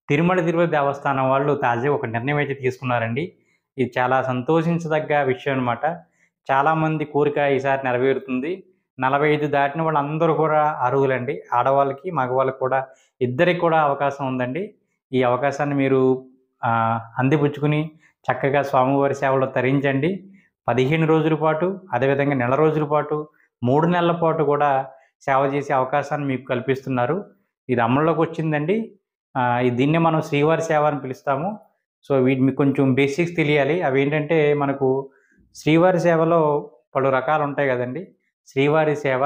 తిరుమల తిరుపతి దేవస్థానం వాళ్ళు తాజాగా ఒక నిర్ణయం అయితే తీసుకున్నారండి. ఇది చాలా సంతోషించదగ్గ విషయం అనమాట. చాలామంది కోరిక ఈసారి నెరవేరుతుంది. 45 దాటిన వాళ్ళందరూ కూడా అర్హులండి. ఆడవాళ్ళకి, మగవాళ్ళకి కూడా ఇద్దరికి కూడా అవకాశం ఉందండి. ఈ అవకాశాన్ని మీరు అందిపుచ్చుకుని చక్కగా స్వామివారి సేవలో తరించండి. 15 రోజుల పాటు, అదేవిధంగా నెల రోజుల పాటు, 3 నెలల పాటు కూడా సేవ చేసే అవకాశాన్ని మీకు కల్పిస్తున్నారు. ఇది అమల్లోకి వచ్చిందండి. దీన్నే మనం శ్రీవారి సేవ అని పిలుస్తాము. సో, మీకు కొంచెం బేసిక్స్ తెలియాలి. అవేంటంటే మనకు శ్రీవారి సేవలో పలు రకాలు ఉంటాయి కదండీ! శ్రీవారి సేవ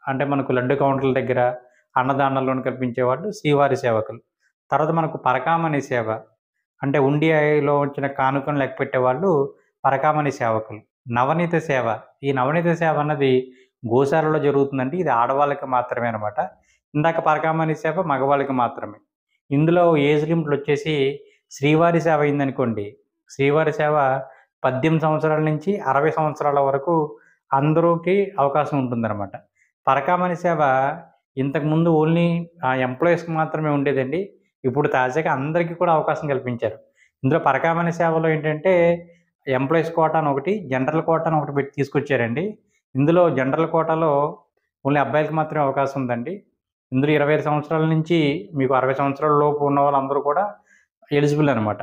అంటే మనకు లడ్డు కౌంటర్ల దగ్గర అన్నదానాలను కల్పించేవాళ్ళు శ్రీవారి సేవకులు. తర్వాత మనకు పరకామణి సేవ అంటే ఉండిలో వచ్చిన కానుకను లెక్కపెట్టేవాళ్ళు పరకామణి సేవకులు. నవనీత సేవ, ఈ నవనీత సేవ అన్నది గోశాలలో జరుగుతుందండి. ఇది ఆడవాళ్ళకి మాత్రమే అనమాట. ఇందాక పరకామణి సేవ మగవాళ్ళకి మాత్రమే. ఇందులో ఏజ్ లిమిట్లు వచ్చేసి శ్రీవారి సేవ అయిందనుకోండి, శ్రీవారి సేవ 18 సంవత్సరాల నుంచి 60 సంవత్సరాల వరకు అందరికి అవకాశం ఉంటుందన్నమాట. పరకామణి సేవ ఇంతకుముందు ఓన్లీ ఎంప్లాయీస్‌కి మాత్రమే ఉండేదండి. ఇప్పుడు తాజాగా అందరికీ కూడా అవకాశం కల్పించారు. ఇందులో పరకామణి సేవలో ఏంటంటే ఎంప్లాయీస్ కోటా అని ఒకటి, జనరల్ కోటా అని ఒకటి పెట్టి తీసుకొచ్చారండి. ఇందులో జనరల్ కోటాలో ఓన్లీ అబ్బాయిలకి మాత్రమే అవకాశం ఉందండి. ఇందులో 25 సంవత్సరాల నుంచి మీకు 60 సంవత్సరాల లోపు ఉన్న వాళ్ళందరూ కూడా ఎలిజిబుల్ అనమాట.